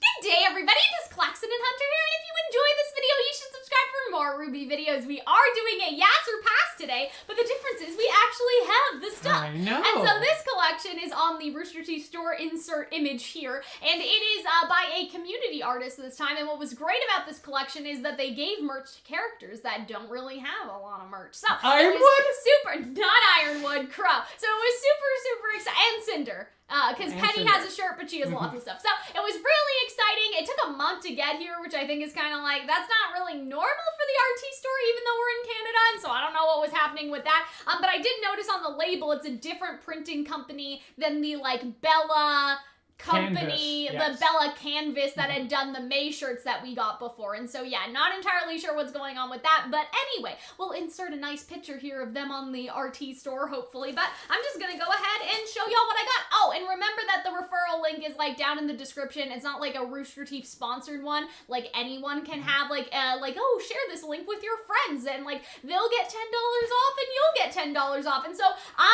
Good day, everybody. It is Calxiyn and Hunter here, and if you enjoy this video, you should subscribe for more RWBY videos. We are doing a Yes or Pass today, but the difference is we actually have the stuff. I know. And so this collection is on the Rooster Teeth store insert image here, and it is by a community artist this time. And what was great about this collection is that they gave merch to characters that don't really have a lot of merch. So Ironwood? Not Ironwood, Crow. So it was super exciting, and Cinder. Because Penny has a shirt, but she has lots of stuff. So it was really exciting. It took a month to get here, which I think is kind of like, that's not really normal for the RT store, even though we're in Canada, and so I don't know what was happening with that. But I did notice on the label, it's a different printing company than the, like, Bella company, Canvas, yes. The Bella Canvas that had done the May shirts that we got before. And so, yeah, not entirely sure what's going on with that. But anyway, we'll insert a nice picture here of them on the RT store, hopefully. But I'm just going to go ahead and show y'all what I got. Oh, and remember that the referral link is, like, down in the description. It's not, like, a Rooster Teeth sponsored one. Like, anyone can have, like, oh, share this link with your friends. And, like, they'll get $10 off and you'll get $10 off. And so,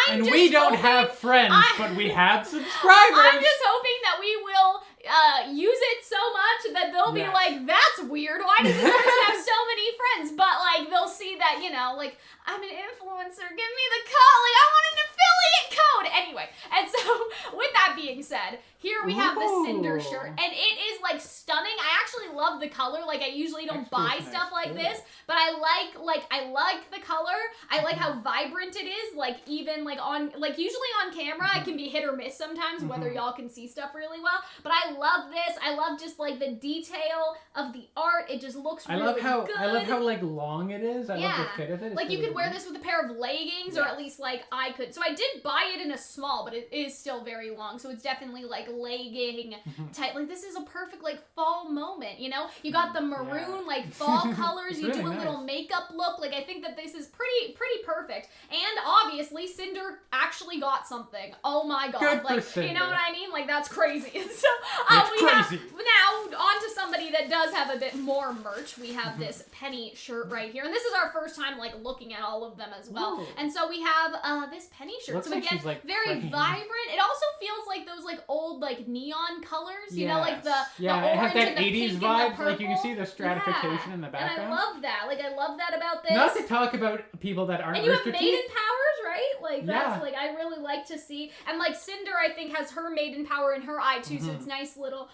And we don't have friends, but we have subscribers. I'm just hoping that we will use it so much that they'll be like, that's weird, why does this person have so many friends? But like, they'll see that, you know, like, I'm an influencer, give me the code, like, I want an affiliate code! Anyway, and so, with that being said, here we have the Cinder shirt, and it is, like, stunning. I actually love the color. Like, I usually don't buy stuff like this, but I like the color. I like how vibrant it is, like, even, like, usually on camera, it can be hit or miss sometimes, whether y'all can see stuff really well, but I love this. I love just, like, the detail of the art. It just looks really good. I love how, like, long it is. I love the fit of it. Like, you could wear this with a pair of leggings, or at least, like, I could. So I did buy it in a small, but it is still very long, so it's definitely, like, legging type. Like, this is a perfect, like, fall moment, you know? You got the maroon, like, fall colors. You really do a little makeup look. Like, I think that this is pretty perfect. And obviously, Cinder actually got something. Oh my god. Good like, for Cinder. You know what I mean? Like, that's crazy. So, It's we have, crazy. now, on to somebody that does have a bit more merch. We have this Penny shirt right here. And this is our first time, like, looking at all of them as well. Ooh. And so we have this Penny shirt. Looks so like again, she's, like, very praying. vibrant. It also feels like those, like, old, like, neon colors, you know, like the it orange has that and the 80s pink and the vibe. purple. Like, you can see the stratification in the background. And I love that. Like, I love that about this. Not to talk about people that aren't And you have Rooster maiden Teeth. powers, right? Like, that's, like, I really like to see. And, like, Cinder, I think, has her maiden power in her eye, too, so it's nice little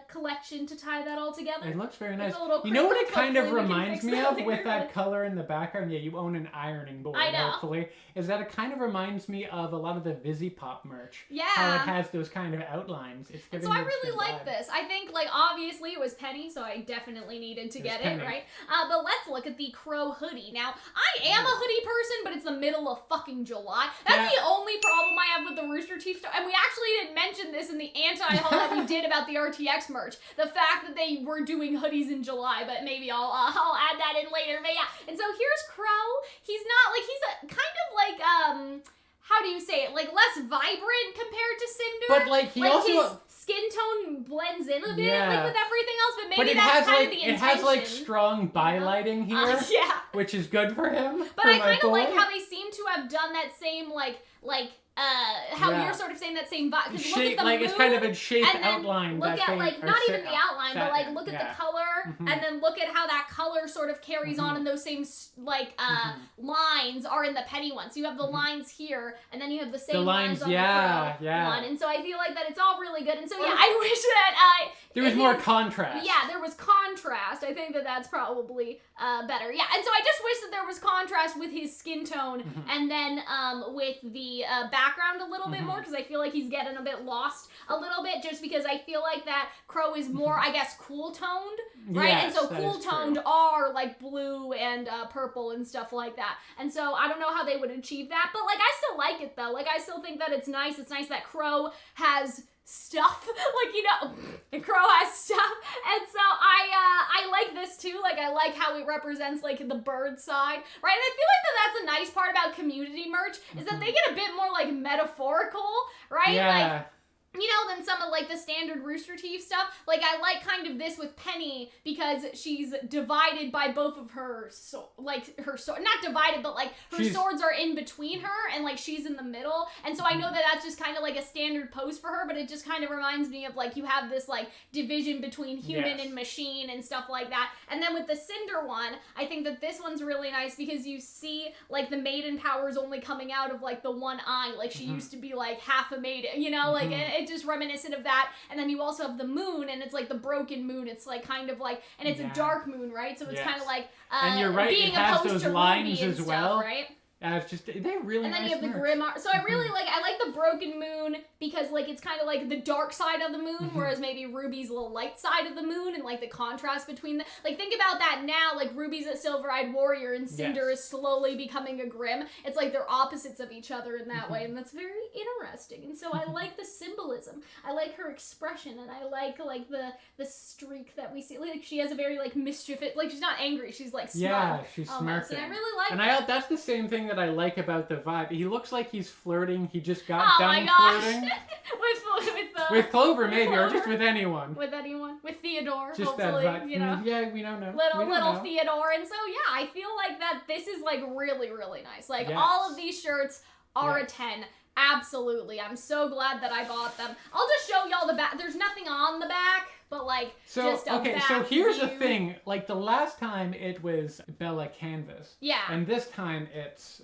collection to tie that all together. It looks very nice. It's a little You know what it crinkle. kind of Hopefully we can reminds fix me that of later. with that color in the background? Yeah, you own an ironing board, I know. hopefully. Is that it kind of reminds me of a lot of the Vizzy Pop merch. Yeah. How it has those kind of outlines. It's And giving so I you really the like vibe. this. I think, like, obviously it was Penny, so I definitely needed to get Penny. it, right? But let's look at the Crow hoodie. Now, I am a hoodie person, but it's the middle of fucking July. That's the only problem I have with the Rooster Teeth store. And we actually didn't mention this in the anti-haul that we did about the RTX merch. The fact that they were doing hoodies in July, but maybe I'll add that in later. But yeah, and so here's Crow. He's not, like, he's a kind of like, how do you say it? Like, less vibrant compared to Cinder. But, like, he also... his skin tone blends in a bit, like, with everything else, but maybe But that's kind of the intention. it has, like, strong bylighting here, yeah. which is good for him. But I kind of like how they seem to have done that same, how you're sort of saying that same vibe. Because look at the moon, it's kind of a shape and then outline. look that at, they like, are not set even the up- outline, set but, like, in. look at Yeah. the color, and then look at how that color sort of carries on, and those same, like, lines are in the Penny one. So you have the lines here, and then you have the same lines on the Crow one. And so I feel like that it's all really good. And so, yeah, I wish that there was more contrast. Yeah, there was contrast. I think that that's probably better. Yeah, and so I just wish that there was contrast with his skin tone, and then with the background a little bit more, because I feel like he's getting a bit lost a little bit, just because I feel like that Crow is more, I guess, cool toned, right? Yes, and so that cool is true. toned are like blue and purple and stuff like that. And so I don't know how they would achieve that, but like I still like it though. Like I still think that it's nice. It's nice that Crow has stuff, like, you know, the Crow has stuff, and so I like this too. Like, I like how it represents, like, the bird side, right? And I feel like that's a nice part about community merch, is that they get a bit more, like, metaphorical, right? Yeah. than some of, like, the standard Rooster Teeth stuff. Like, I like kind of this with Penny because she's divided by both of her, not divided, but, like, her swords are in between her, and, like, she's in the middle. And so I know that that's just kind of, like, a standard pose for her, but it just kind of reminds me of, like, you have this, like, division between human and machine and stuff like that. And then with the Cinder one, I think that this one's really nice because you see, like, the maiden powers only coming out of, like, the one eye. Like, she used to be, like, half a maiden, like, it just reminiscent of that. And then you also have the moon, and it's like the broken moon. It's like kind of like, and it's a dark moon, right? So it's kind of like and you're right, being it has opposed those to lines Ruby as and well. stuff, right? It's just, they really and then nice you have the merch. grim art. So I really I like the broken moon because, like, it's kind of like the dark side of the moon, whereas maybe Ruby's the light side of the moon, and, like, the contrast between the, like, think about that now, like, Ruby's a silver-eyed warrior and Cinder is slowly becoming a grim. It's like they're opposites of each other in that way, and that's very interesting. And so I like the symbolism. I like her expression, and I like the streak that we see. Like, she has a very, like, mischievous, like, she's not angry, she's, like, smug. Yeah, she's smirking. And I really like and that. that's the same thing that I like about the vibe. He looks like he's flirting. He just got Oh done my gosh. flirting. with Clover, maybe, Clover. or just with anyone. With anyone. With Theodore, Just hopefully, that vibe. Yeah, we don't know. Little Theodore. And so, yeah, I feel like that this is, like, really, really nice. Like, all of these shirts are a 10. Absolutely. I'm so glad that I bought them. I'll just show y'all the back. There's nothing on the back, but, like, just a back so here's the view. thing. Like, the last time it was Bella Canvas. Yeah. And this time it's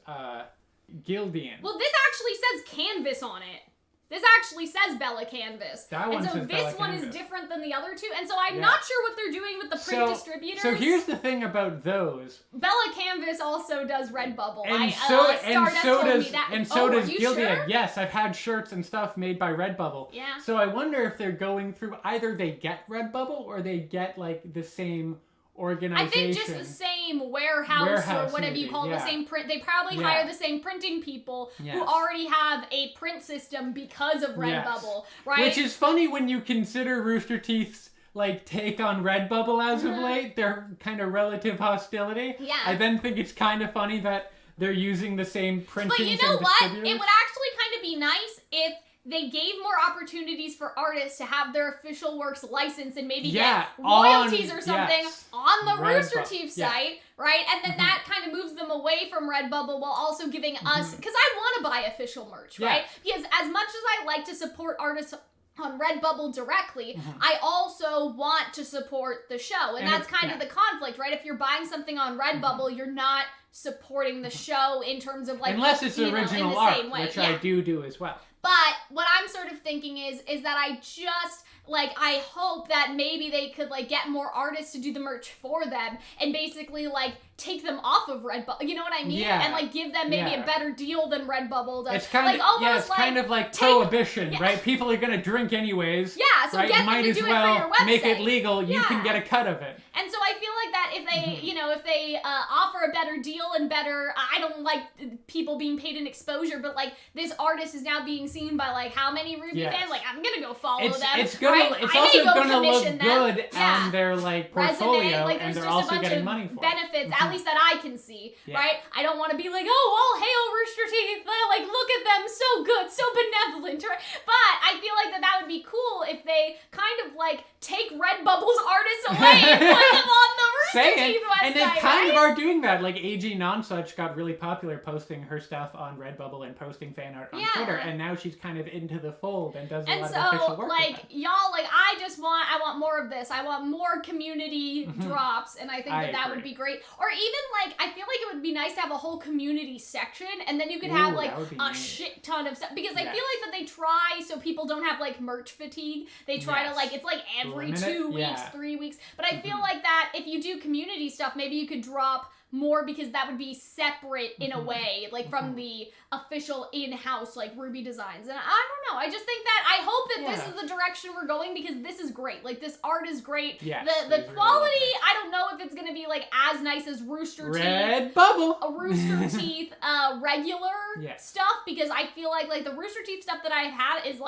Gildian. Well, this actually says Canvas on it. This actually says Bella Canvas. That one and so says this Bella one Canvas. is different than the other two. And so I'm not sure what they're doing with the print distributors. So here's the thing about those. Bella Canvas also does Redbubble. And so does Gildian. Sure? Yes, I've had shirts and stuff made by Redbubble. Yeah. So I wonder if they're going through, either they get Redbubble or they get, like, the same organization. I think just the same warehouse or whatever you call it, the same print. They probably hire the same printing people who already have a print system because of Redbubble, right? Which is funny when you consider Rooster Teeth's, like, take on Redbubble as of late, their kind of relative hostility. Yeah. I then think it's kind of funny that they're using the same printing. But you know what? It would actually kind of be nice if they gave more opportunities for artists to have their official works licensed and maybe get royalties or something on the Rooster Teeth site, right? And then that kind of moves them away from Redbubble while also giving us, because I want to buy official merch, right? Because as much as I like to support artists on Redbubble directly, I also want to support the show. And that's kind of the conflict, right? If you're buying something on Redbubble, you're not supporting the show in terms of, like, unless it's original in the art, same way. which I do as well. But what I'm sort of thinking is that I just, like, I hope that maybe they could, like, get more artists to do the merch for them and basically, like, take them off of Redbubble, you know what I mean? Yeah. And, like, give them maybe a better deal than Redbubble does. It's kind like, of, almost it's kind of like prohibition, right? People are going to drink anyways. Yeah, so right? get Might them to as do well it for your website. make it legal. You can get a cut of it. And so I feel like that if they, if they offer a better deal and better, I don't like people being paid in exposure, but, like, this artist is now being seen by, like, how many RWBY fans? Like, I'm gonna go follow them. It's also gonna look good on their, like, portfolio, like, and they're also getting money for benefits, at least that I can see, right? I don't want to be like, oh, all hail Rooster Teeth, like, look at them, so good, so benevolent, right? But I feel like that would be cool if they kind of, like, take Redbubble's artists away and put them on the Rooster Teeth website, and they kind of are doing that. Like, AG Nonsuch got really popular posting her stuff on Redbubble and posting fan art on Twitter, and now she's kind of into the fold and does a lot of official work. Like, y'all, like, I want more of this. I want more community drops, and I think that would be great. Or even, like, I feel like it would be nice to have a whole community section, and then you could have, like, a shit ton of stuff. Because I feel like that they try so people don't have, like, merch fatigue. They try to, like, it's like every 2 weeks, 3 weeks. But I feel like that if you do community stuff, maybe you could drop more, because that would be separate in a way, like, from the official in-house, like, RWBY designs. And I don't know, I just think that, I hope that this is the direction we're going, because this is great. Like, this art is great. Yes, the quality, I don't know if it's gonna be, like, as nice as Rooster Teeth. Redbubble! A Rooster Teeth, regular stuff, because I feel like the Rooster Teeth stuff that I've had is,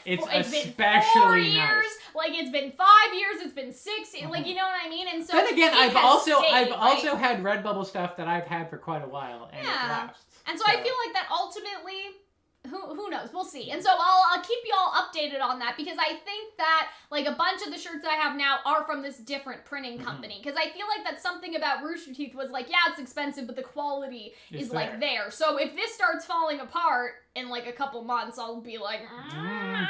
it's been 4 years. Nice. Like, it's been 5 years, it's been 6, like, you know what I mean? And so, then again, I've also had Redbubble stuff that I've had for quite a while, and it lasts. And so I feel like that ultimately, who knows? We'll see. And so I'll keep y'all updated on that, because I think that like a bunch of the shirts I have now are from this different printing company, because I feel like that's something about Rooster Teeth was like, yeah, it's expensive, but the quality is like there. So if this starts falling apart in like a couple months, I'll be like, I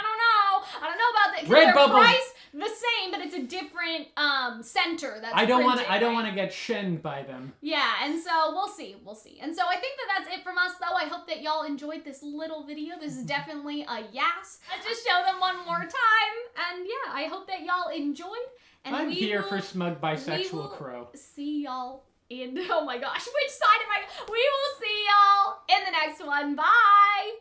don't know about that. They're priced the same, but it's a different center that's I don't want to get shinned by them. Yeah, and so we'll see. And so I think that's it from us, though. I hope that y'all enjoyed this little video. This is definitely a yes. Let's just show them one more time. And yeah, I hope that y'all enjoyed. And I'm here for smug bisexual crow. See y'all in, oh my gosh, which side am I? We will see y'all in the next one. Bye.